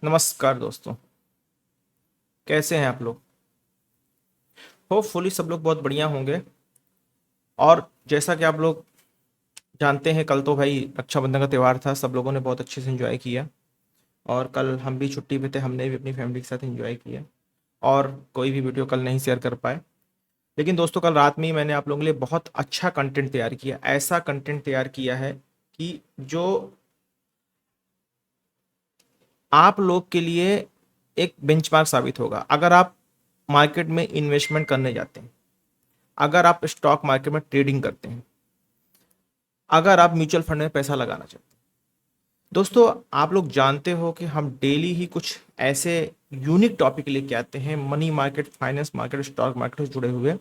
नमस्कार दोस्तों। कैसे हैं आप लोग? होपफुली सब लोग बहुत बढ़िया होंगे। और जैसा कि आप लोग जानते हैं, कल तो भाई रक्षाबंधन का त्यौहार था, सब लोगों ने बहुत अच्छे से एंजॉय किया। और कल हम भी छुट्टी पे थे, हमने भी अपनी फैमिली के साथ एंजॉय किया। और कोई भी वीडियो कल नहीं शेयर कर पाए। लेकिन दोस्तों, कल रात में ही मैंने आप लोगों के लिए बहुत अच्छा कंटेंट तैयार किया, ऐसा कंटेंट तैयार किया है कि जो आप लोग के लिए एक बेंचमार्क साबित होगा। अगर आप मार्केट में इन्वेस्टमेंट करने जाते हैं, अगर आप स्टॉक मार्केट में ट्रेडिंग करते हैं, अगर आप म्यूचुअल फंड में पैसा लगाना चाहते हैं, दोस्तों आप लोग जानते हो कि हम डेली ही कुछ ऐसे यूनिक टॉपिक लेके आते हैं money market, finance market, stock market से जुड़े हुए,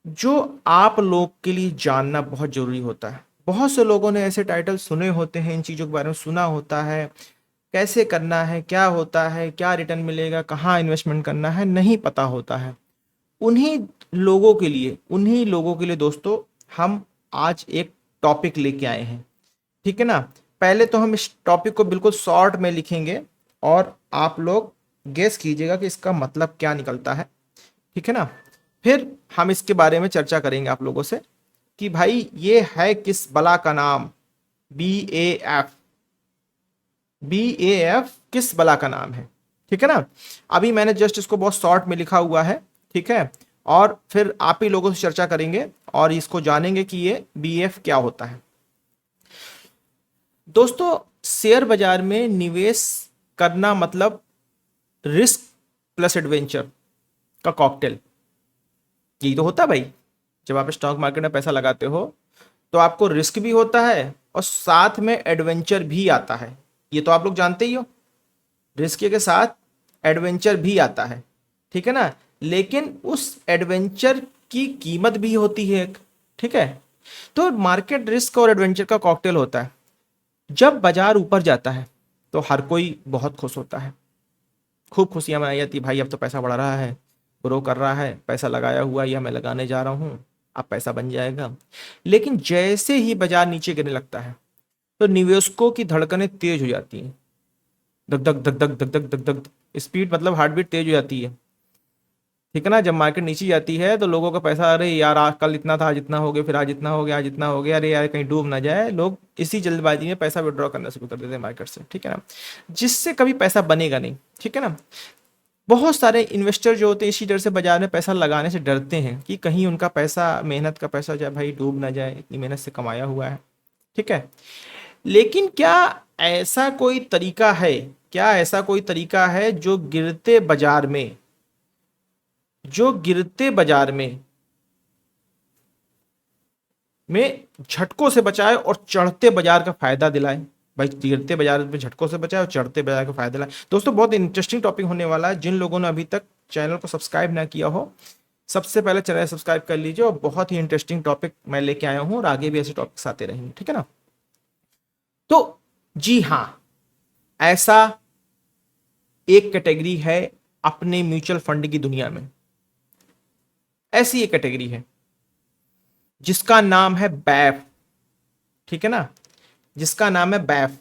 जो आप लोग के लिए जानना बहुत जरूरी होता है। बहुत से लोगों ने ऐसे टाइटल सुने होते हैं, इन चीज़ों के बारे में सुना होता है, कैसे करना है, क्या होता है, क्या रिटर्न मिलेगा, कहाँ इन्वेस्टमेंट करना है, नहीं पता होता है। उन्हीं लोगों के लिए दोस्तों, हम आज एक टॉपिक लेके आए हैं। ठीक है ना? पहले तो हम इस टॉपिक को बिल्कुल शॉर्ट में लिखेंगे और आप लोग गेस कीजिएगा कि इसका मतलब क्या निकलता है। ठीक है ना? फिर हम इसके बारे में चर्चा करेंगे आप लोगों से कि भाई ये है किस बला का नाम। BAF। BAF किस बला का नाम है? ठीक है ना? अभी मैंने जस्ट इसको बहुत शॉर्ट में लिखा हुआ है। ठीक है? और फिर आप ही लोगों से चर्चा करेंगे और इसको जानेंगे कि ये BF क्या होता है। दोस्तों, शेयर बाजार में निवेश करना मतलब रिस्क प्लस एडवेंचर का कॉकटेल। यही तो होता है भाई। जब आप स्टॉक मार्केट में पैसा लगाते हो तो आपको रिस्क भी होता है और साथ में एडवेंचर भी आता है। ये तो आप लोग जानते ही हो, रिस्क के साथ एडवेंचर भी आता है। ठीक है ना? लेकिन उस एडवेंचर की कीमत भी होती है एक। ठीक है? तो मार्केट रिस्क और एडवेंचर का कॉकटेल होता है। जब बाजार ऊपर जाता है तो हर कोई बहुत खुश होता है, खूब खुशियां मनाई जाती है, भाई अब तो पैसा बढ़ रहा है, ग्रो कर रहा है, पैसा लगाया हुआ या मैं लगाने जा रहा हूं, अब पैसा बन जाएगा। लेकिन जैसे ही बाजार नीचे गिरने लगता है तो निवेशकों की धड़कनें तेज हो जाती हैं। धक धक धक धक धक धक धक धक, स्पीड मतलब हार्ट बीट तेज हो जाती है। ठीक है ना? जब मार्केट नीचे जाती है तो लोगों का पैसा, अरे यार आज कल इतना था, आज इतना हो गया, फिर आज इतना हो गया, आज इतना हो गया, अरे यार कहीं डूब ना जाए, लोग इसी जल्दबाजी में पैसा विड्रॉ करना शुरू कर देते हैं मार्केट से। ठीक है ना? जिससे कभी पैसा बनेगा नहीं। ठीक है ना? बहुत सारे इन्वेस्टर जो होते हैं इसी डर से बाजार में पैसा लगाने से डरते हैं कि कहीं उनका पैसा, मेहनत का पैसा जो है भाई डूब ना जाए, इतनी मेहनत से कमाया हुआ है। ठीक है? लेकिन ऐसा कोई तरीका है क्या ऐसा कोई तरीका है जो गिरते बाजार में झटकों से बचाए और चढ़ते बाजार का फायदा दिलाए? भाई गिरते बाजार में झटकों से बचाए और चढ़ते बाजार का फायदा दिलाए। दोस्तों, बहुत इंटरेस्टिंग टॉपिक होने वाला है। जिन लोगों ने अभी तक चैनल को सब्सक्राइब ना किया हो, सबसे पहले चैनल सब्सक्राइब कर लीजिए। और बहुत ही इंटरेस्टिंग टॉपिक मैं लेके आया हूं और आगे भी ऐसे टॉपिक्स आते रहेंगे। ठीक है ना? तो जी हाँ, ऐसा एक कैटेगरी है अपने म्यूचुअल फंड की दुनिया में। ऐसी एक कैटेगरी है जिसका नाम है बैफ। ठीक है ना? जिसका नाम है बैफ।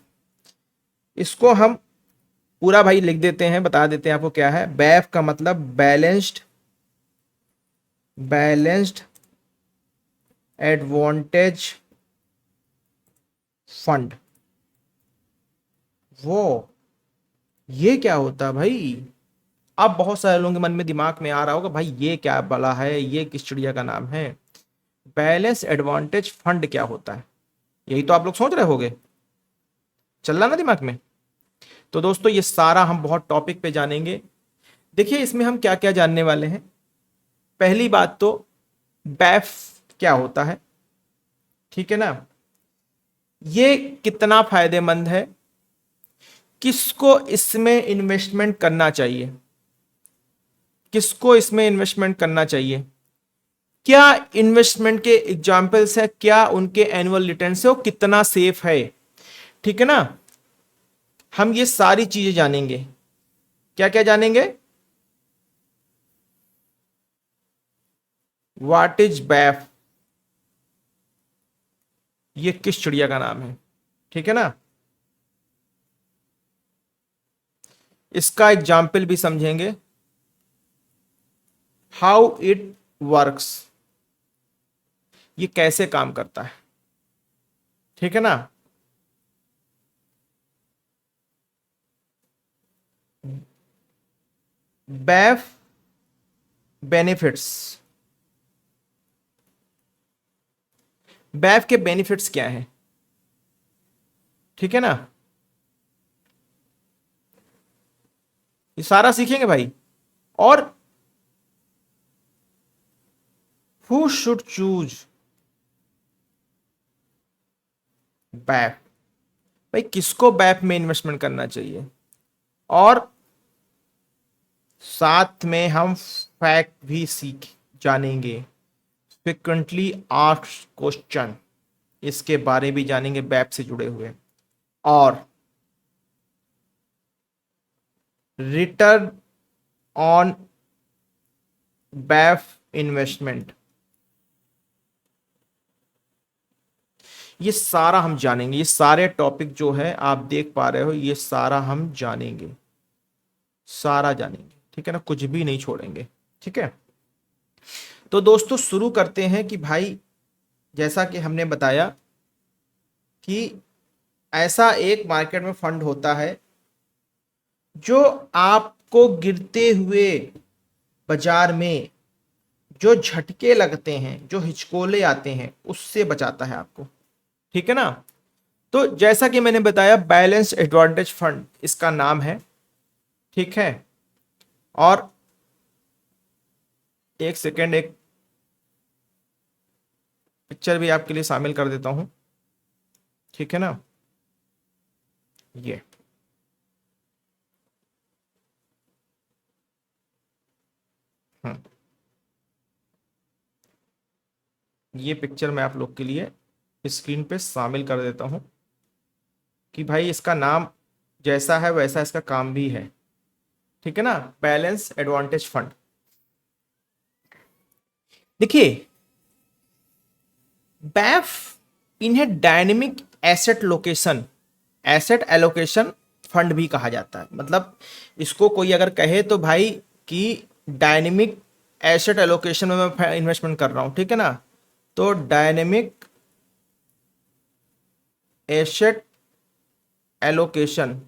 इसको हम पूरा भाई लिख देते हैं, बता देते हैं आपको क्या है। बैफ का मतलब बैलेंस्ड एडवांटेज फंड। वो ये क्या होता है भाई? अब बहुत सारे लोगों के मन में, दिमाग में आ रहा होगा, भाई ये क्या बला है, ये किस चिड़िया का नाम है? बैलेंस एडवांटेज फंड क्या होता है? यही तो आप लोग सोच रहे होगे, चल रहा ना दिमाग में? तो दोस्तों, ये सारा हम बहुत टॉपिक पे जानेंगे। देखिए, इसमें हम क्या क्या जानने वाले हैं। पहली बात तो बैफ क्या होता है। ठीक है ना? ये कितना फायदेमंद है, किसको इसमें इन्वेस्टमेंट करना चाहिए, किसको इसमें इन्वेस्टमेंट करना चाहिए, क्या इन्वेस्टमेंट के एग्जाम्पल्स है, क्या उनके एनुअल रिटर्न से वो कितना सेफ है। ठीक है ना? हम ये सारी चीजें जानेंगे। क्या क्या जानेंगे? व्हाट इज बैफ, ये किस चिड़िया का नाम है। ठीक है ना? इसका एग्जाम्पल भी समझेंगे, हाउ इट वर्क्स, ये कैसे काम करता है, ठीक है ना। बैफ बेनिफिट्स, बैफ के बेनिफिट्स क्या हैं, ठीक है ना, ये सारा सीखेंगे भाई। और हु शुड चूज बैफ, भाई किसको बैफ में इन्वेस्टमेंट करना चाहिए। और साथ में हम फैक्ट भी सीख जानेंगे, फ्रिक्वेंटली आस्क्ड क्वेश्चन, इसके बारे भी जानेंगे बैफ से जुड़े हुए। और रिटर्न ऑन बैफ इन्वेस्टमेंट, ये सारा हम जानेंगे। ये सारे टॉपिक जो है आप देख पा रहे हो, ये सारा हम जानेंगे, सारा जानेंगे, ठीक है ना, कुछ भी नहीं छोड़ेंगे, ठीक है। तो दोस्तों शुरू करते हैं कि भाई जैसा कि हमने बताया कि ऐसा एक मार्केट में फंड होता है जो आपको गिरते हुए बाजार में जो झटके लगते हैं, जो हिचकोले आते हैं, उससे बचाता है आपको, ठीक है ना। तो जैसा कि मैंने बताया बैलेंस एडवांटेज फंड इसका नाम है, ठीक है। और एक सेकेंड, एक पिक्चर भी आपके लिए शामिल कर देता हूं, ठीक है ना। ये हम्म, ये पिक्चर मैं आप लोग के लिए स्क्रीन पे शामिल कर देता हूं कि भाई इसका नाम जैसा है वैसा इसका काम भी है, ठीक है ना। बैलेंस एडवांटेज फंड, देखिए बैफ इन्हें dynamic asset location, asset allocation fund भी कहा जाता है। मतलब इसको कोई अगर कहे तो भाई कि डायनेमिक एसेट एलोकेशन में मैं इन्वेस्टमेंट कर रहा हूं, ठीक है ना। तो डायनेमिक एसेट एलोकेशन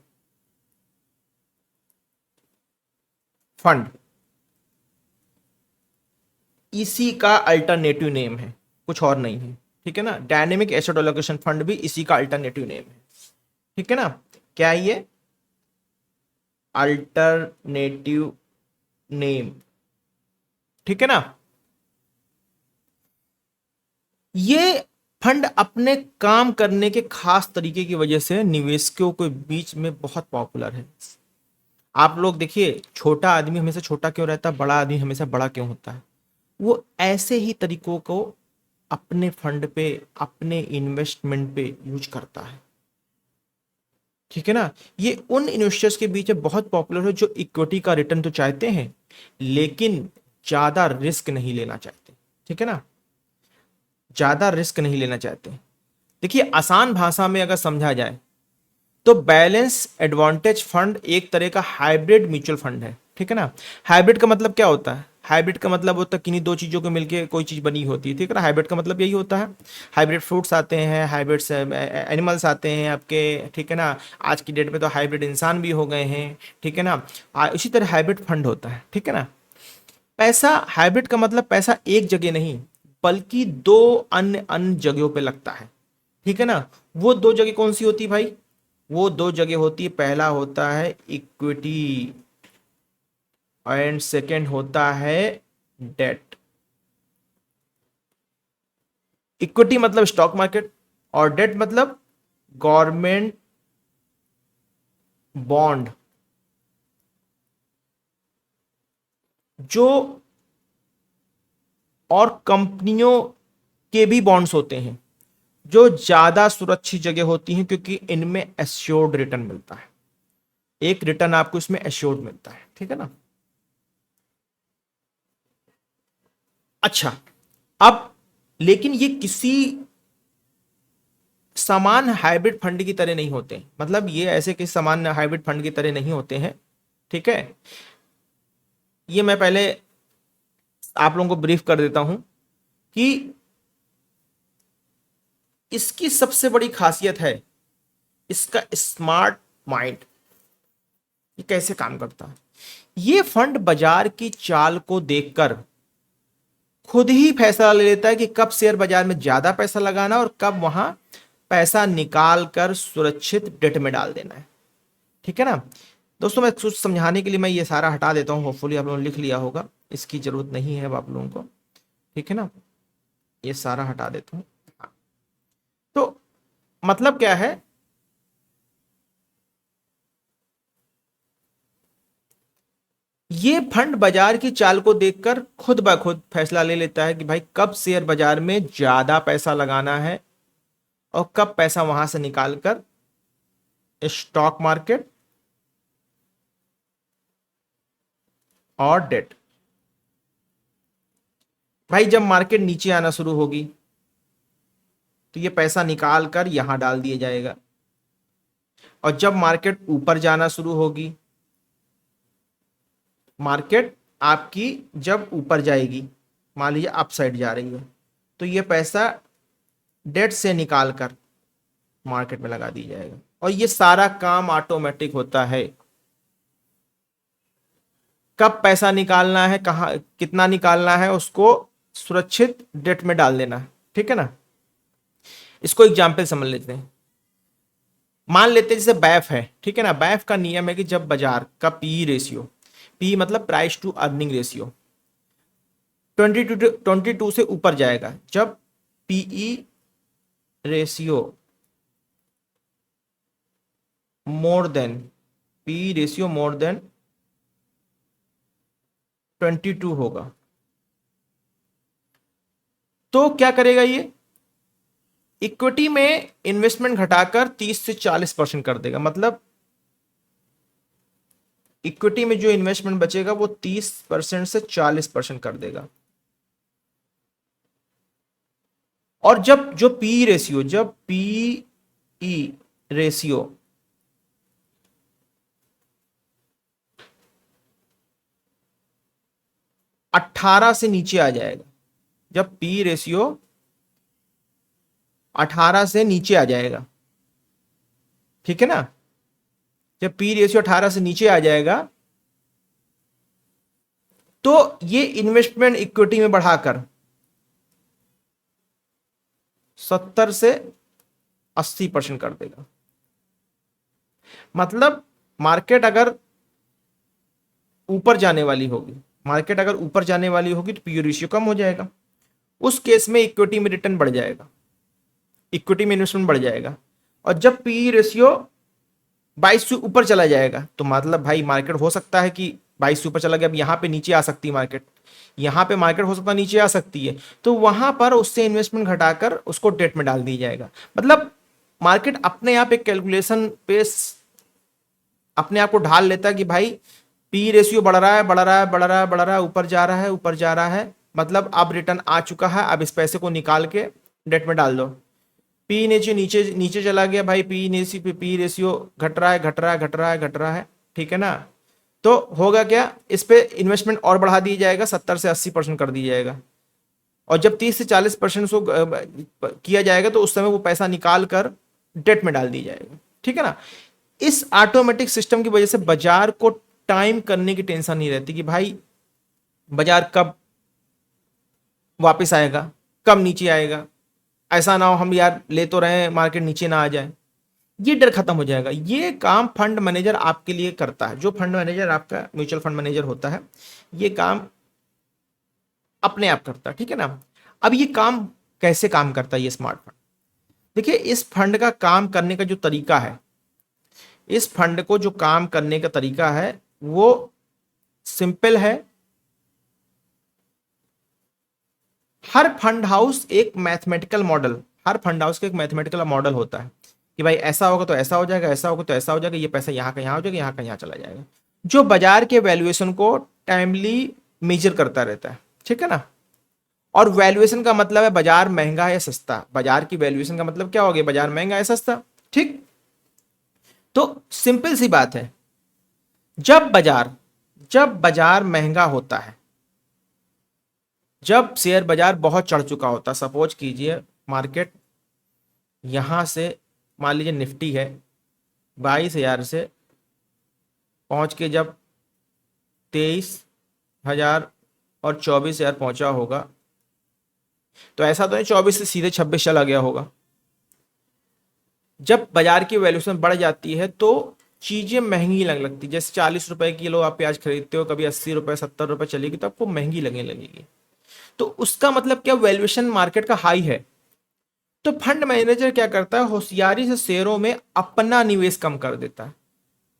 फंड इसी का अल्टरनेटिव नेम है, कुछ और नहीं है, ठीक है ना। डायनेमिक एसेट एलोकेशन फंड भी इसी का अल्टरनेटिव नेम है, ठीक है ना। क्या है ये, अल्टरनेटिव नेम, ठीक है ना। ये फंड अपने काम करने के खास तरीके की वजह से निवेशकों के बीच में बहुत पॉपुलर है। आप लोग देखिए, छोटा आदमी हमेशा छोटा क्यों रहता है, बड़ा आदमी हमेशा बड़ा क्यों होता है, वो ऐसे ही तरीकों को अपने फंड पे, अपने इन्वेस्टमेंट पे यूज करता है, ठीक है ना। ये उन इन्वेस्टर्स के बीच में बहुत पॉपुलर है जो इक्विटी का रिटर्न तो चाहते हैं लेकिन ज्यादा रिस्क नहीं लेना चाहते, ठीक है ना, ज्यादा रिस्क नहीं लेना चाहते। देखिए आसान भाषा में अगर समझा जाए तो बैलेंस एडवांटेज फंड एक तरह का हाइब्रिड म्यूचुअल फंड है, ठीक है ना। हाइब्रिड का मतलब क्या होता है, हाइब्रिड का मतलब होता है किन्हीं दो चीजों को मिलके कोई चीज बनी होती है, ठीक है ना। हाइब्रिड का मतलब यही होता है। हाइब्रिड फ्रूट्स आते हैं, हाइब्रिड एनिमल्स आते हैं आपके, ठीक है ना। आज की डेट में तो हाइब्रिड इंसान भी हो गए हैं, ठीक है ना। इसी तरह हाइब्रिड फंड होता है, ठीक है ना। पैसा, हाइब्रिड का मतलब पैसा एक जगह नहीं बल्कि दो अन्य अन्य जगहों पे लगता है, ठीक है ना। वो दो जगह कौन सी होती है भाई, वो दो जगह होती है, पहला होता है इक्विटी एंड सेकंड होता है डेट। इक्विटी मतलब स्टॉक मार्केट और डेट मतलब गवर्नमेंट बॉन्ड, जो और कंपनियों के भी बॉन्ड्स होते हैं जो ज्यादा सुरक्षित जगह होती हैं क्योंकि इनमें एश्योर्ड रिटर्न मिलता है, एक रिटर्न आपको इसमें एश्योर्ड मिलता है, ठीक है ना। अच्छा, अब लेकिन ये किसी समान हाइब्रिड फंड की तरह नहीं होते, मतलब ये ऐसे किसी समान हाइब्रिड फंड की तरह नहीं होते हैं। ठीक है, ये मैं पहले आप लोगों को ब्रीफ कर देता हूं कि इसकी सबसे बड़ी खासियत है इसका स्मार्ट माइंड। ये कैसे काम करता है? ये फंड बाजार की चाल को देखकर खुद ही फैसला ले लेता है कि कब शेयर बाजार में ज्यादा पैसा लगाना और कब वहां पैसा निकाल कर सुरक्षित डेट में डाल देना है। ठीक है ना दोस्तों, मैं कुछ समझाने के लिए मैं ये सारा हटा देता हूँ। होपफुली आप लोगों ने लिख लिया होगा, इसकी जरूरत नहीं है अब आप लोगों को। ठीक है ना, ये सारा हटा देता हूँ। तो मतलब क्या है, ये फंड बाजार की चाल को देखकर खुद ब खुद फैसला ले लेता है कि भाई कब शेयर बाजार में ज्यादा पैसा लगाना है और कब पैसा वहां से निकालकर स्टॉक मार्केट और डेट। भाई जब मार्केट नीचे आना शुरू होगी तो ये पैसा निकाल कर यहां डाल दिया जाएगा, और जब मार्केट ऊपर जाना शुरू होगी, मार्केट आपकी जब ऊपर जाएगी, मान लीजिए अप साइड जा रही है, तो ये पैसा डेट से निकाल कर मार्केट में लगा दिया जाएगा। और ये सारा काम ऑटोमेटिक होता है। कब पैसा निकालना है, कहां कितना निकालना है, उसको सुरक्षित डेट में डाल देना है। ठीक है ना, इसको एग्जाम्पल समझ लेते हैं। मान लेते हैं जैसे बैफ है, ठीक है ना, बैफ का नियम है कि जब बाजार का पी रेशियो, पी मतलब प्राइस टू अर्निंग रेशियो, 22 से ऊपर जाएगा, जब PE ratio more than, P ratio more than 22 होगा, तो क्या करेगा ये, इक्विटी में इन्वेस्टमेंट घटाकर 30 से 40% कर देगा। मतलब इक्विटी में जो इन्वेस्टमेंट बचेगा वो 30% से 40% कर देगा। और जब जो पी रेशियो, जब पीई रेशियो 18 से नीचे आ जाएगा, जब पी रेशियो 18 से नीचे आ जाएगा, ठीक है ना, जब पी रेशियो 18 से नीचे आ जाएगा, तो ये इन्वेस्टमेंट इक्विटी में बढ़ाकर 70 से 80% कर देगा। मतलब मार्केट अगर ऊपर जाने वाली होगी, मार्केट अगर ऊपर जाने वाली होगी तो पी रेशियो कम हो जाएगा, उस केस में इक्विटी में रिटर्न बढ़ जाएगा, इक्विटी में इन्वेस्टमेंट बढ़ जाएगा। और जब पी रेशियो 22 से ऊपर चला जाएगा, तो मतलब भाई मार्केट हो सकता है कि 22 से ऊपर चला गया, अब यहां पे नीचे आ सकती है मार्केट, यहां पे मार्केट हो सकता है नीचे आ सकती है, तो वहां पर उससे इन्वेस्टमेंट घटाकर उसको डेट में डाल दी जाएगा। मतलब मार्केट अपने आप एक कैलकुलेशन पे अपने आप को ढाल लेता है कि भाई पी रेशियो बढ़ रहा है, बढ़ रहा है, बढ़ रहा है, बढ़ रहा है, ऊपर जा रहा है, ऊपर जा रहा है, मतलब अब रिटर्न आ चुका है, अब इस पैसे को निकाल के डेट में डाल दो। पी नीचे नीचे नीचे चला गया भाई, पी रेशियो घट रहा है, घट रहा है, घट रहा है, घट रहा है, ठीक है ना, तो होगा क्या, इस पे इन्वेस्टमेंट और बढ़ा दिया जाएगा, 70 से 80% कर दिया जाएगा। और जब 30 से 40% किया जाएगा तो उस समय वो पैसा निकाल कर डेट में डाल दिया जाएगा। ठीक है ना, इस ऑटोमेटिक सिस्टम की वजह से बाजार को टाइम करने की टेंशन नहीं रहती कि भाई बाजार कब वापस आएगा, कब नीचे आएगा, ऐसा ना हो हम यार ले तो रहे हैं मार्केट नीचे ना आ जाए, ये डर खत्म हो जाएगा। ये काम फंड मैनेजर आपके लिए करता है। जो फंड मैनेजर आपका म्यूचुअल फंड मैनेजर होता है, ये काम अपने आप करता है। ठीक है ना, अब ये काम कैसे काम करता है ये स्मार्ट फंड, देखिए इस फंड का काम करने का जो तरीका है, इस फंड को जो काम करने का तरीका है वो सिंपल है। हर फंड हाउस एक मैथमेटिकल मॉडल, हर फंड हाउस का एक मैथमेटिकल मॉडल होता है कि भाई ऐसा होगा तो ऐसा हो जाएगा, ऐसा होगा तो ऐसा हो जाएगा, ये पैसा यहाँ का यहाँ हो जाएगा, यहाँ का यहाँ चला जाएगा, जो बाजार के वैल्यूएशन को टाइमली मेजर करता रहता है। ठीक है ना, और वैल्यूएशन का मतलब है बाजार महंगा है या सस्ता, बाजार की वैल्यूएशन का मतलब क्या हो गया, बाजार महंगा है सस्ता। ठीक, तो सिंपल सी बात है, जब बाजार महंगा होता है, जब शेयर बाजार बहुत चढ़ चुका होता है, सपोज कीजिए मार्केट यहां से, मान लीजिए निफ्टी है 22,000 से पहुंच के जब 23,000 और 24,000 पहुंचा होगा, तो ऐसा तो नहीं 24 से सीधे 26 चला गया होगा। जब बाजार की वैल्यूएशन बढ़ जाती है तो चीजें महंगी लगने लगती, जैसे 40 रुपए किलो आप प्याज खरीदते हो, कभी 80 रुपए 70 रुपए चलेगी तो आपको महंगी लगने लगेगी। तो उसका मतलब क्या, वैल्यूएशन मार्केट का हाई है। तो फंड मैनेजर क्या करता है, होशियारी से शेयरों में अपना निवेश कम कर देता है,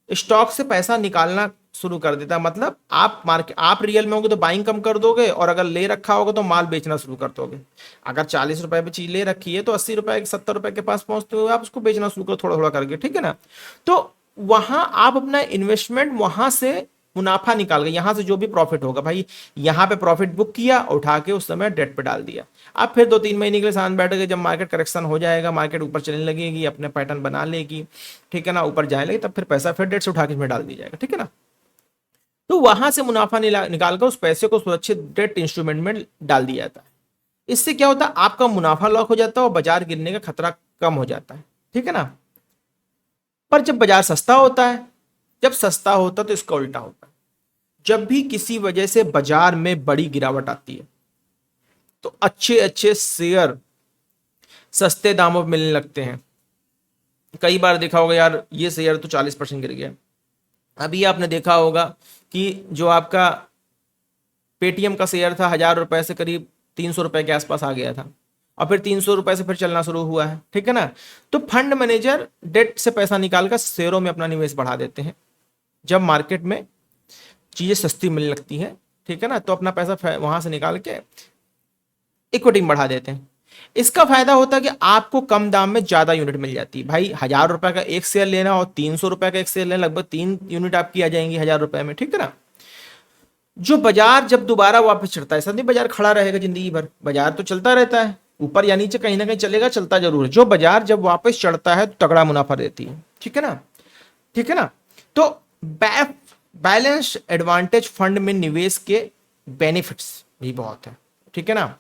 स्टॉक से पैसा निकालना शुरू कर देता है। मतलब आप रियल में होगे तो बाइंग कम कर दोगे, और अगर ले रखा होगा तो माल बेचना शुरू कर दोगे। अगर 40 रुपए पे चीज ले रखी है तो 80 रुपए 70 रुपए के पास पहुंचते हुए आप उसको बेचना शुरू करो थोड़ा थोड़ा करके, ठीक है ना। तो वहां आप अपना इन्वेस्टमेंट वहां से मुनाफा निकाल गए, यहां से जो भी प्रॉफिट होगा भाई, यहां पे प्रॉफिट बुक किया, उठा के उस समय डेट पे डाल दिया। आप फिर 2-3 महीने के लिए शांत बैठ गए, जब मार्केट करेक्शन हो जाएगा, मार्केट ऊपर चलने लगेगी, अपने पैटर्न बना लेगी, ठीक है ना, ऊपर जाए लगे, तब फिर पैसा फिर डेट से उठा के इसमें डाल दिया जाएगा, ठीक है ना। तो वहां से मुनाफा निकाल कर उस पैसे को सुरक्षित डेट इंस्ट्रूमेंट में डाल दिया जाता है। इससे क्या होता है, आपका मुनाफा लॉक हो जाता है और बाजार गिरने का खतरा कम हो जाता है, ठीक है ना। पर जब बाजार सस्ता होता है, जब सस्ता होता है तो इसका उल्टा होता है। जब भी किसी वजह से बाजार में बड़ी गिरावट आती है तो अच्छे अच्छे शेयर सस्ते दामों पर मिलने लगते हैं। कई बार देखा होगा यार, ये शेयर तो 40% गिर गया। अभी आपने देखा होगा कि जो आपका पेटीएम का शेयर था 1,000 रुपए से करीब 300 रुपए के आसपास आ गया था, और फिर 300 रुपए से फिर चलना शुरू हुआ है, ठीक है ना। तो फंड मैनेजर डेट से पैसा निकालकर शेयरों में अपना निवेश बढ़ा देते हैं। जब मार्केट में चीजें सस्ती मिलने लगती हैं, ठीक है ना, तो अपना पैसा वहां से निकाल के इक्विटी में बढ़ा देते हैं। इसका फायदा होता है कि आपको कम दाम में ज्यादा यूनिट मिल जाती है। भाई 1,000 रुपए का एक शेयर लेना और 300 रुपए का एक शेयर लेना, लगभग 3 यूनिट आपकी आ जाएंगी 1,000 रुपए में, ठीक है ना। जो बाजार जब दोबारा वापस चढ़ता है, ऐसा नहीं बाजार खड़ा रहेगा जिंदगी भर, बाजार तो चलता रहता है, ऊपर या नीचे कहीं ना कहीं चलेगा, चलता जरूर है। जो बाजार जब वापस चढ़ता है तो तगड़ा मुनाफा देती है, ठीक है ना, ठीक है ना। तो बैलेंस एडवांटेज फंड में निवेश के बेनिफिट्स भी बहुत है, ठीक है ना।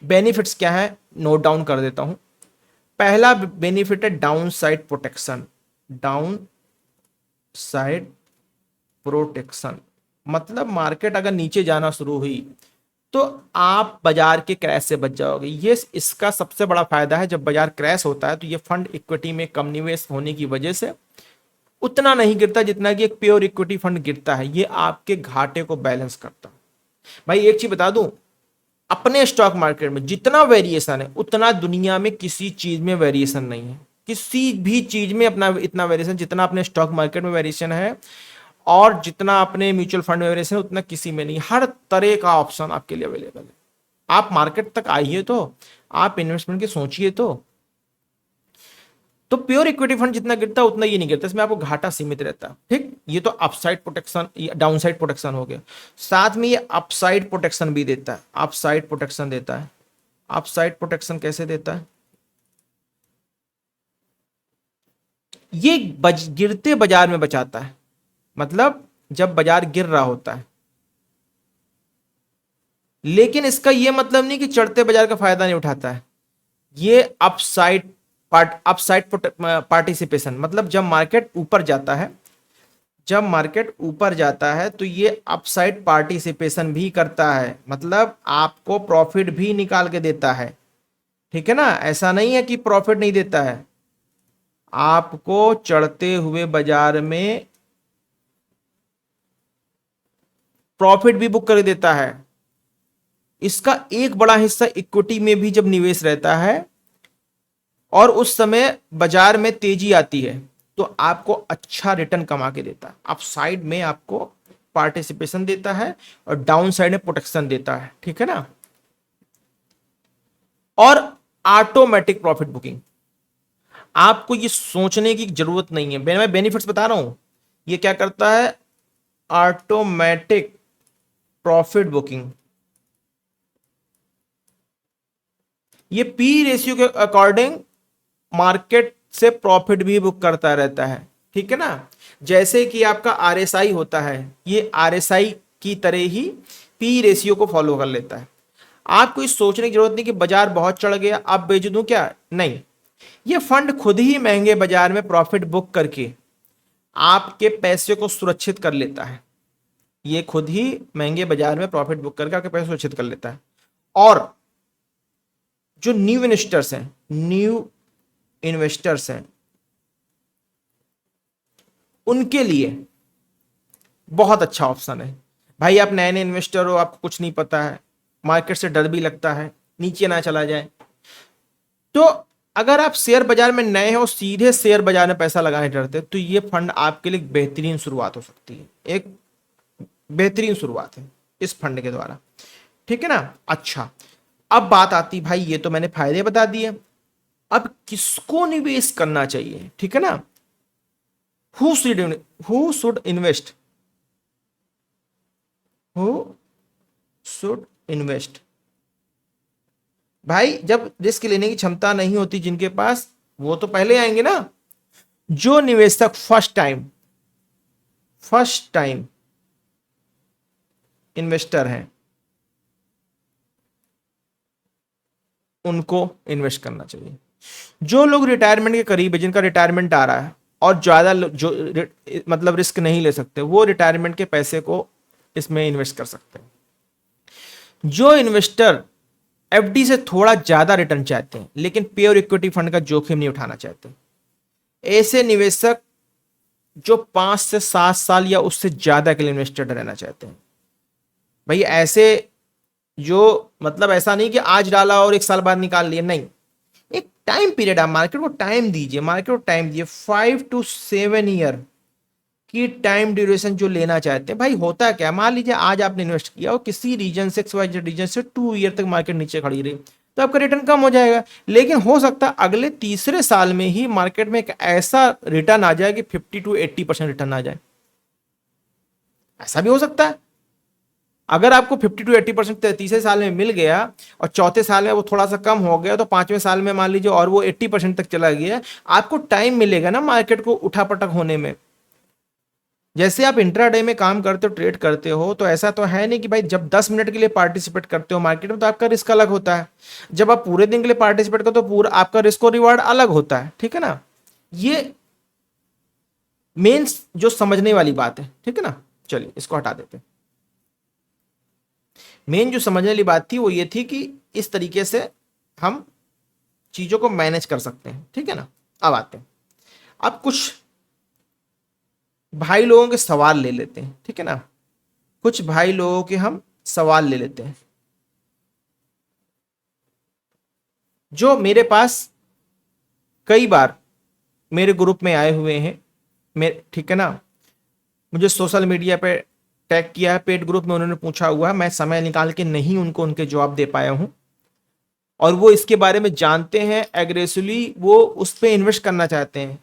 बेनिफिट्स क्या है, नोट डाउन कर देता हूं। पहला बेनिफिट है down side protection. Down side protection मतलब मार्केट अगर नीचे जाना शुरू हुई तो आप बाजार के क्रैश से बच जाओगे। ये इसका सबसे बड़ा फायदा है। जब बाजार क्रैश होता है तो ये फंड इक्विटी में कम निवेश होने की वजह से उतना नहीं गिरता जितना कि एक प्योर इक्विटी फंड गिरता है। ये आपके घाटे को बैलेंस करता है। भाई एक चीज बता दूं, अपने स्टॉक मार्केट में जितना वेरिएशन है उतना दुनिया में किसी चीज में वेरिएशन नहीं है। किसी भी चीज में अपना इतना वेरिएशन जितना अपने स्टॉक मार्केट में वेरिएशन है, और जितना अपने म्यूचुअल फंड में वेरिएशन है उतना किसी में नहीं। हर तरह का ऑप्शन आपके लिए अवेलेबल है। आप मार्केट तक आइए तो, आप इन्वेस्टमेंट की सोचिए तो प्योर इक्विटी फंड जितना गिरता है उतना ये नहीं गिरता, इसमें आपको घाटा सीमित रहता है, ठीक। ये तो अपसाइड प्रोटेक्शन, डाउनसाइड प्रोटेक्शन हो गया। साथ में ये अपसाइड प्रोटेक्शन भी देता है, अपसाइड प्रोटेक्शन देता है। अपसाइड प्रोटेक्शन कैसे देता है, ये गिरते बाजार में बचाता है। मतलब जब बाजार गिर रहा होता है, लेकिन इसका यह मतलब नहीं कि चढ़ते बाजार का फायदा नहीं उठाता है। ये अपसाइड पार्टिसिपेशन, मतलब जब मार्केट ऊपर जाता है, जब मार्केट ऊपर जाता है तो ये अपसाइड पार्टिसिपेशन भी करता है। मतलब आपको प्रॉफिट भी निकाल के देता है, ठीक है ना। ऐसा नहीं है कि प्रॉफिट नहीं देता है, आपको चढ़ते हुए बाजार में प्रॉफिट भी बुक कर देता है। इसका एक बड़ा हिस्सा इक्विटी में भी जब निवेश रहता है और उस समय बाजार में तेजी आती है तो आपको अच्छा रिटर्न कमा के देता है। अपसाइड में आपको पार्टिसिपेशन देता है और डाउन साइड में प्रोटेक्शन देता है, ठीक है ना। और ऑटोमेटिक प्रॉफिट बुकिंग, आपको ये सोचने की जरूरत नहीं है। मैं बेनिफिट्स बता रहा हूं, ये क्या करता है, ऑटोमेटिक प्रॉफिट बुकिंग। ये पी रेशियो के अकॉर्डिंग मार्केट से प्रॉफिट भी बुक करता रहता है। ठीक है ना। जैसे कि आपका आरएसआई होता है, ये आरएसआई की तरह ही पी रेशियो को फॉलो कर लेता है। आपको इस सोचने की जरूरत नहीं कि बाजार बहुत चढ़ गया अब बेच दूं क्या, नहीं, ये फंड खुद ही महंगे बाजार में प्रॉफिट बुक करके आपके पैसे को सुरक्षित कर लेता है। ये खुद ही महंगे बाजार में प्रॉफिट बुक करके आपके पैसे सुरक्षित कर लेता है। और जो न्यू इन्वेस्टर्स हैं उनके लिए बहुत अच्छा ऑप्शन है। भाई आप नए नए इन्वेस्टर हो, आपको कुछ नहीं पता है, मार्केट से डर भी लगता है नीचे ना चला जाए, तो अगर आप शेयर बाजार में नए हो, सीधे शेयर बाजार में पैसा लगाने डरते, तो ये फंड आपके लिए बेहतरीन शुरुआत हो सकती है, एक बेहतरीन शुरुआत है इस फंड के द्वारा, ठीक है ना। अच्छा, अब बात आती, भाई ये तो मैंने फायदे बता दिए, अब किसको निवेश करना चाहिए, ठीक है ना। Who should invest, who should invest. भाई जब रिस्क लेने की क्षमता नहीं होती जिनके पास, वो तो पहले आएंगे ना। जो निवेशक फर्स्ट टाइम इन्वेस्टर हैं उनको इन्वेस्ट करना चाहिए। जो लोग रिटायरमेंट के करीब है, जिनका रिटायरमेंट आ रहा है और ज्यादा जो मतलब रिस्क नहीं ले सकते, वो रिटायरमेंट के पैसे को इसमें इन्वेस्ट कर सकते हैं। जो इन्वेस्टर एफडी से थोड़ा ज्यादा रिटर्न चाहते हैं लेकिन प्योर इक्विटी फंड का जोखिम नहीं उठाना चाहते, ऐसे निवेशक जो 5 से 7 साल या उससे ज्यादा के लिए इन्वेस्टेड रहना चाहते हैं। भाई ऐसे जो मतलब ऐसा नहीं कि आज डाला और 1 साल बाद निकाल लिया, नहीं, एक टाइम पीरियड, आप मार्केट को टाइम दीजिए, 5 to 7 ईयर की टाइम ड्यूरेशन जो लेना चाहते हैं। भाई होता क्या, मान लीजिए आज आपने इन्वेस्ट किया और किसी रीजन से XYZ रीजन से 2 ईयर तक मार्केट नीचे खड़ी रही, तो आपका रिटर्न कम हो जाएगा, लेकिन हो सकता है अगले तीसरे साल में ही मार्केट में एक ऐसा रिटर्न आ जाए कि 50 to 80% रिटर्न आ जाए। ऐसा भी हो सकता है। अगर आपको 50 to 80% तीसरे साल में मिल गया और चौथे साल में वो थोड़ा सा कम हो गया, तो 5वें साल में मान लीजिए और वो 80% तक चला गया, आपको टाइम मिलेगा ना मार्केट को उठापटक होने में। जैसे आप इंट्राडे में काम करते हो, ट्रेड करते हो, तो ऐसा तो है नहीं कि भाई जब 10 मिनट के लिए पार्टिसिपेट करते हो मार्केट में तो आपका रिस्क अलग होता है, जब आप पूरे दिन के लिए पार्टिसिपेट करते हो तो पूरा आपका रिस्क और रिवार्ड अलग होता है, ठीक है ना। ये मेन जो समझने वाली बात है, ठीक है ना। चलिए इसको हटा देते हैं। मेन जो समझने वाली बात थी वो ये थी कि इस तरीके से हम चीजों को मैनेज कर सकते हैं, ठीक है ना। अब आते हैं, अब कुछ भाई लोगों के सवाल ले लेते हैं, ठीक है ना। कुछ भाई लोगों के हम सवाल ले लेते हैं जो मेरे पास कई बार मेरे ग्रुप में आए हुए हैं, ठीक है ना। मुझे सोशल मीडिया पे टैग किया है, पेड ग्रुप में उन्होंने पूछा हुआ है, मैं समय निकाल के नहीं उनको उनके जवाब दे पाया हूं, और वो इसके बारे में जानते हैं एग्रेसिवली, वो उस पर इन्वेस्ट करना चाहते हैं।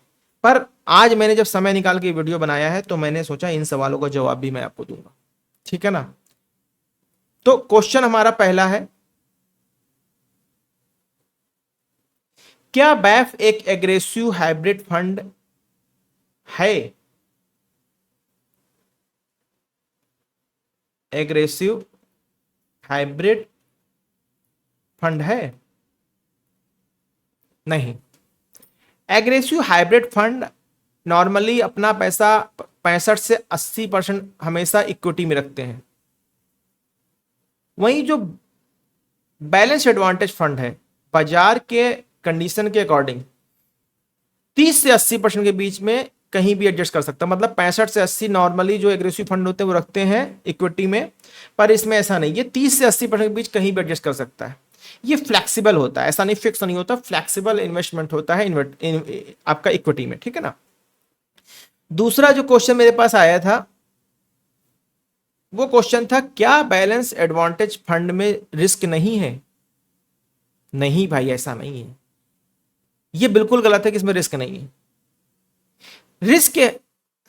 पर आज मैंने जब समय निकाल के वीडियो बनाया है तो मैंने सोचा इन सवालों का जवाब भी मैं आपको दूंगा, ठीक है ना। तो क्वेश्चन हमारा पहला है, क्या बैफ एक एग्रेसिव हाइब्रिड फंड है? एग्रेसिव हाइब्रिड फंड है? नहीं। एग्रेसिव हाइब्रिड फंड नॉर्मली अपना पैसा 65 से 80% हमेशा इक्विटी में रखते हैं। वहीं जो बैलेंस एडवांटेज फंड है, बाजार के कंडीशन के अकॉर्डिंग 30 से 80% के बीच में कहीं भी एडजस्ट कर सकता है। मतलब 65 से 80 नॉर्मली जो एग्रेसिव फंड होते हैं वो रखते हैं इक्विटी में, पर इसमें ऐसा नहीं, ये 30 से 80% के बीच कहीं भी एडजस्ट कर सकता है। ये फ्लेक्सिबल होता है, ऐसा नहीं फिक्स नहीं होता, फ्लेक्सिबल इन्वेस्टमेंट होता है आपका इक्विटी में, ठीक है ना। दूसरा जो क्वेश्चन मेरे पास आया था वो क्वेश्चन था, क्या बैलेंस एडवांटेज फंड में रिस्क नहीं है? नहीं भाई, ऐसा नहीं है, ये बिल्कुल गलत है कि इसमें रिस्क नहीं है। रिस्क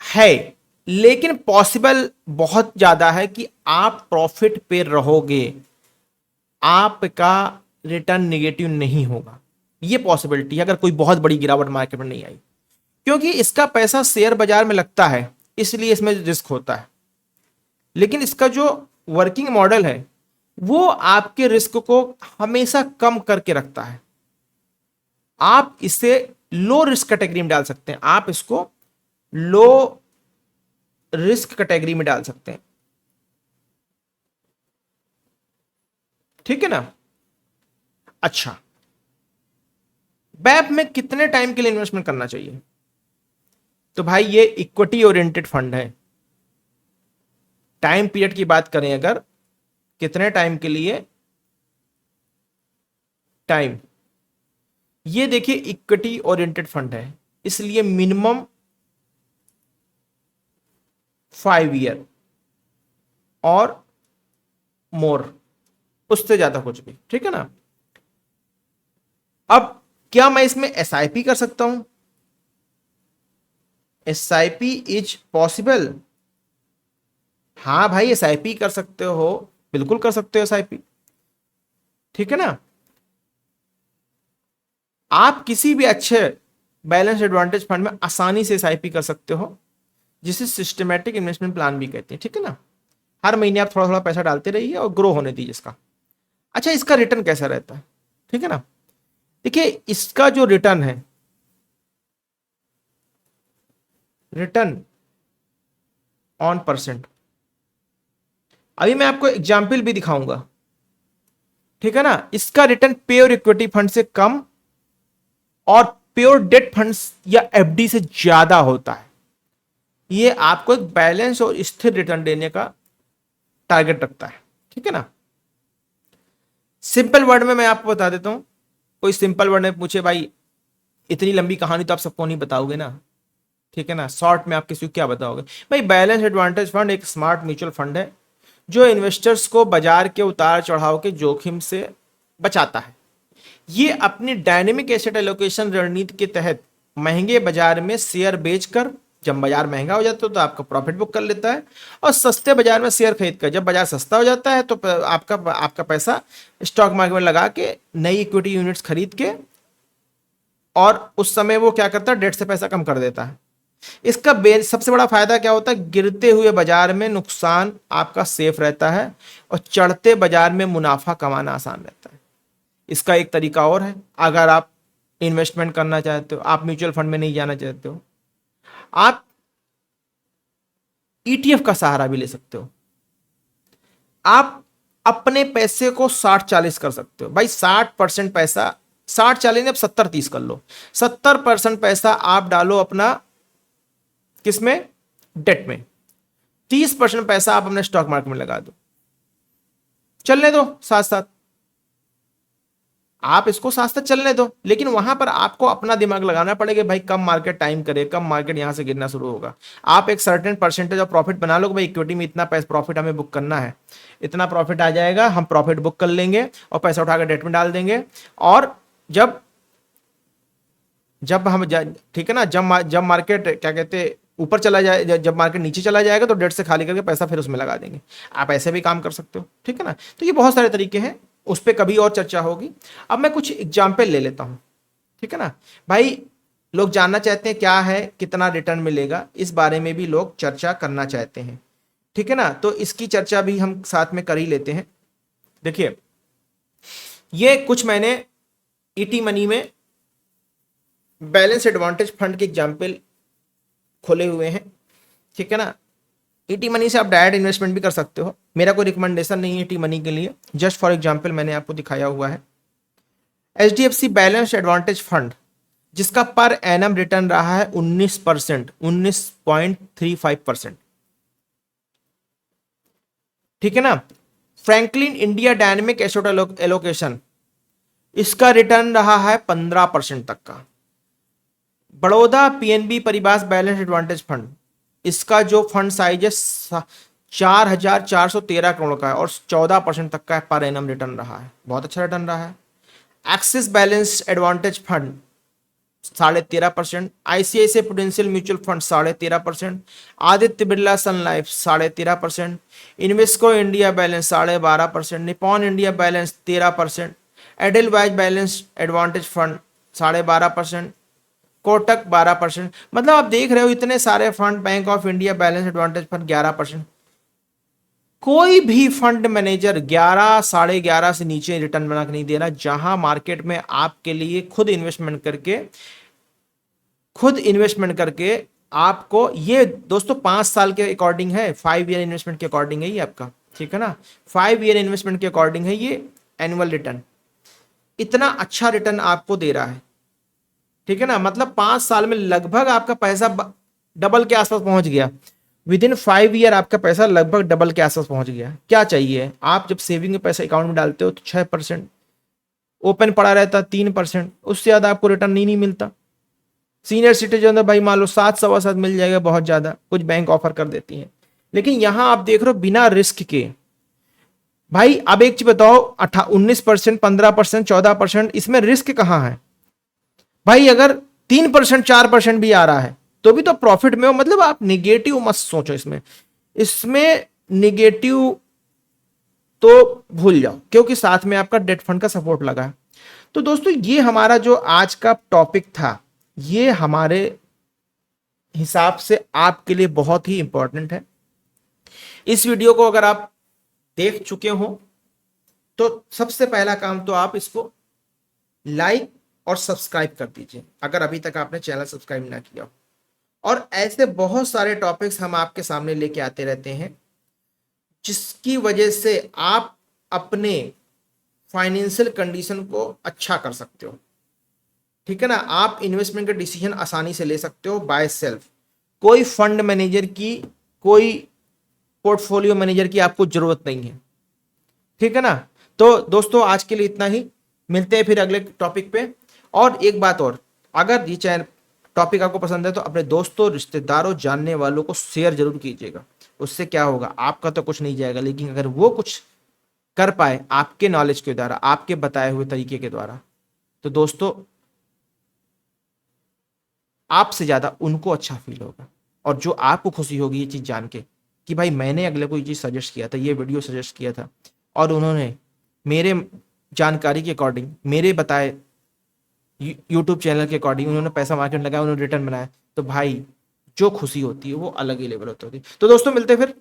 है लेकिन पॉसिबल बहुत ज्यादा है कि आप प्रॉफिट पे रहोगे, आपका रिटर्न नेगेटिव नहीं होगा, ये पॉसिबिलिटी है अगर कोई बहुत बड़ी गिरावट मार्केट में नहीं आई। क्योंकि इसका पैसा शेयर बाजार में लगता है, इसलिए इसमें रिस्क होता है। लेकिन इसका जो वर्किंग मॉडल है वो आपके रिस्क को हमेशा कम करके रखता है। आप इसे लो रिस्क कैटेगरी में डाल सकते हैं, आप इसको लो रिस्क कैटेगरी में डाल सकते हैं, ठीक है ना। अच्छा, बैप में कितने टाइम के लिए इन्वेस्टमेंट करना चाहिए? तो भाई ये इक्विटी ओरिएंटेड फंड है। टाइम पीरियड की बात करें अगर, कितने टाइम के लिए, टाइम, ये देखिए इक्विटी ओरिएंटेड फंड है, इसलिए मिनिमम 5 ईयर और मोर, उससे ज्यादा कुछ भी, ठीक है ना। अब क्या मैं इसमें एसआईपी कर सकता हूं? SIP is possible. हाँ भाई, एसआईपी कर सकते हो, बिल्कुल कर सकते हो एसआईपी, ठीक है ना। आप किसी भी अच्छे बैलेंस एडवांटेज फंड में आसानी से एसआईपी कर सकते हो, जिसे सिस्टमैटिक इन्वेस्टमेंट प्लान भी कहते हैं, ठीक है ना। हर महीने आप थोड़ा थोड़ा पैसा डालते रहिए और ग्रो होने दीजिए इसका। अच्छा, इसका रिटर्न कैसा रहता है, ठीक है ना। देखिए इसका जो रिटर्न है, रिटर्न ऑन परसेंट, अभी मैं आपको एग्जाम्पल भी दिखाऊंगा, ठीक है ना। इसका रिटर्न प्योर इक्विटी फंड से कम और प्योर डेट फंड्स या एफडी से ज्यादा होता है। ये आपको एक बैलेंस और स्थिर रिटर्न देने का टारगेट रखता है, ठीक है ना। सिंपल वर्ड में मैं आपको बता देता हूं, कोई सिंपल वर्ड में पूछे भाई इतनी लंबी कहानी तो आप सबको नहीं बताओगे ना, ठीक है ना। शॉर्ट में आप किसी को क्या बताओगे भाई? बैलेंस एडवांटेज फंड एक स्मार्ट म्यूचुअल फंड है जो इन्वेस्टर्स को बाजार के उतार चढ़ाव के जोखिम से बचाता है। ये अपनी डायनेमिक एसेट एलोकेशन रणनीति के तहत महंगे बाजार में शेयर बेचकर, जब बाजार महंगा हो जाता है तो आपका प्रॉफिट बुक कर लेता है, और सस्ते बाजार में शेयर खरीद कर जब बाजार सस्ता हो जाता है तो आपका पैसा स्टॉक मार्केट में लगा के नई इक्विटी यूनिट्स खरीद के, और उस समय वो क्या करता है, डेट से पैसा कम कर देता है। इसका सबसे बड़ा फायदा क्या होता है? गिरते हुए बाजार में नुकसान आपका सेफ रहता है और चढ़ते बाजार में मुनाफा कमाना आसान रहता है। इसका एक तरीका और है, अगर आप इन्वेस्टमेंट करना चाहते हो, आप म्यूचुअल फंड में नहीं जाना चाहते हो, आप ईटीएफ का सहारा भी ले सकते हो। आप अपने पैसे को 60-40 कर सकते हो भाई। 60% पैसा, 60-40 अब 70-30 कर लो, 70% पैसा आप डालो अपना किसमें, डेट में, 30% पैसा आप अपने स्टॉक मार्केट में लगा दो, चलने दो साथ साथ, आप इसको साथ साथ चलने दो। लेकिन वहां पर आपको अपना दिमाग लगाना पड़ेगा भाई, कब मार्केट टाइम करे, कब मार्केट यहां से गिरना शुरू होगा। आप एक सर्टेन परसेंटेज ऑफ प्रॉफिट बना लो, भाई इक्विटी में इतना पैसा प्रॉफिट हमें बुक करना है, इतना प्रॉफिट आ जाएगा, हम प्रॉफिट बुक कर लेंगे और पैसा उठाकर डेट में डाल देंगे। और जब जब हम ठीक है ना, जब मार्केट क्या कहते ऊपर चला जाए, जब मार्केट नीचे चला जाएगा तो डेट से खाली करके पैसा फिर उसमें लगा देंगे। आप ऐसे भी काम कर सकते हो, ठीक है ना। तो ये बहुत सारे तरीके हैं, उस पर कभी और चर्चा होगी। अब मैं कुछ एग्जाम्पल ले लेता हूं, ठीक है ना भाई। लोग जानना चाहते हैं क्या है, कितना रिटर्न मिलेगा, इस बारे में भी लोग चर्चा करना चाहते हैं, ठीक है ना। तो इसकी चर्चा भी हम साथ में कर ही लेते हैं। देखिए ये कुछ मैंने ईटी मनी में बैलेंस एडवांटेज फंड के एग्जाम्पल खोले हुए हैं, ठीक है ना। ईटी मनी से आप डायरेक्ट इन्वेस्टमेंट भी कर सकते हो, मेरा कोई रिकमेंडेशन नहीं है ईटी मनी के लिए, जस्ट फॉर एग्जांपल मैंने आपको दिखाया हुआ है। एचडीएफसी बैलेंस एडवांटेज फंड जिसका पर एनम रिटर्न रहा है 19%, 19.35%, ठीक है ना। Franklin India dynamic asset allocation, इसका रिटर्न रहा है 15% तक का। बड़ौदा पीएनबी परिवार बैलेंस एडवांटेज फंड, इसका जो फंड साइज है 4,413 करोड़ का है और 14% तक का पर एनम रिटर्न रहा है, बहुत अच्छा रिटर्न रहा है। Axis balance advantage fund 13.5%, ICICI Prudential mutual fund 13.5%, Aditya Birla Sun Life 13.5%, Invesco India balance 12.5%, Nippon India balance 13%, Edelweiss balance advantage fund 12.5%, Kotak 12%। मतलब आप देख रहे हो इतने सारे fund, bank of India balance advantage fund 11%। कोई भी फंड मैनेजर 11, 11.5 से नीचे रिटर्न बना के नहीं दे रहा। जहां मार्केट में आपके लिए खुद इन्वेस्टमेंट करके आपको, ये दोस्तों 5 साल के अकॉर्डिंग है, 5 ईयर इन्वेस्टमेंट के अकॉर्डिंग है ये आपका, ठीक है ना। 5 ईयर इन्वेस्टमेंट के अकॉर्डिंग है ये एनुअल रिटर्न, इतना अच्छा रिटर्न आपको दे रहा है, ठीक है ना। मतलब 5 साल में लगभग आपका पैसा डबल के आसपास पहुंच गया। विद इन 5 ईयर आपका पैसा लगभग डबल के आसपास पहुंच गया। क्या चाहिए, आप जब सेविंग में पैसा अकाउंट में डालते हो तो 6%, ओपन पड़ा रहता 3%, उससे ज्यादा आपको रिटर्न नहीं मिलता। सीनियर सिटीजन भाई मान लो 7, 7.25 मिल जाएगा, बहुत ज्यादा कुछ बैंक ऑफर कर देती हैं। लेकिन यहां आप देख रहे हो बिना रिस्क के भाई। अब एक चीज बताओ, 19%, 15%, 14%, इसमें रिस्क कहां है भाई। अगर 3%, 4% भी आ रहा है तो भी तो प्रॉफिट में हो। मतलब आप निगेटिव मत सोचो इसमें, इसमें निगेटिव तो भूल जाओ, क्योंकि साथ में आपका डेट फंड का सपोर्ट लगा है। तो दोस्तों ये हमारा जो आज का टॉपिक था, ये हमारे हिसाब से आपके लिए बहुत ही इंपॉर्टेंट है। इस वीडियो को अगर आप देख चुके हो तो सबसे पहला काम तो आप इसको लाइक और सब्सक्राइब कर दीजिए, अगर अभी तक आपने चैनल सब्सक्राइब ना किया हो। और ऐसे बहुत सारे टॉपिक्स हम आपके सामने लेके आते रहते हैं, जिसकी वजह से आप अपने फाइनेंशियल कंडीशन को अच्छा कर सकते हो, ठीक है ना। आप इन्वेस्टमेंट का डिसीजन आसानी से ले सकते हो बाय सेल्फ। कोई फंड मैनेजर की, कोई पोर्टफोलियो मैनेजर की आपको जरूरत नहीं है, ठीक है ना। तो दोस्तों आज के लिए इतना ही, मिलते हैं फिर अगले टॉपिक पे। और एक बात और, अगर ये चैनल टॉपिक आपको पसंद है तो अपने दोस्तों, रिश्तेदारों, जानने वालों को शेयर जरूर कीजिएगा। उससे क्या होगा, आपका तो कुछ नहीं जाएगा, लेकिन अगर वो कुछ कर पाए आपके नॉलेज के द्वारा, आपके बताए हुए तरीके के द्वारा, तो दोस्तों आपसे ज्यादा उनको अच्छा फील होगा। और जो आपको खुशी होगी ये चीज जान के कि भाई मैंने अगले को ये चीज सजेस्ट किया था, ये वीडियो सजेस्ट किया था, और उन्होंने मेरे जानकारी के अकॉर्डिंग, मेरे बताए यूट्यूब चैनल के अकॉर्डिंग उन्होंने पैसा मार्केट लगाया, उन्होंने रिटर्न बनाया, तो भाई जो खुशी होती है वो अलग ही लेवल होती है। तो दोस्तों मिलते हैं फिर।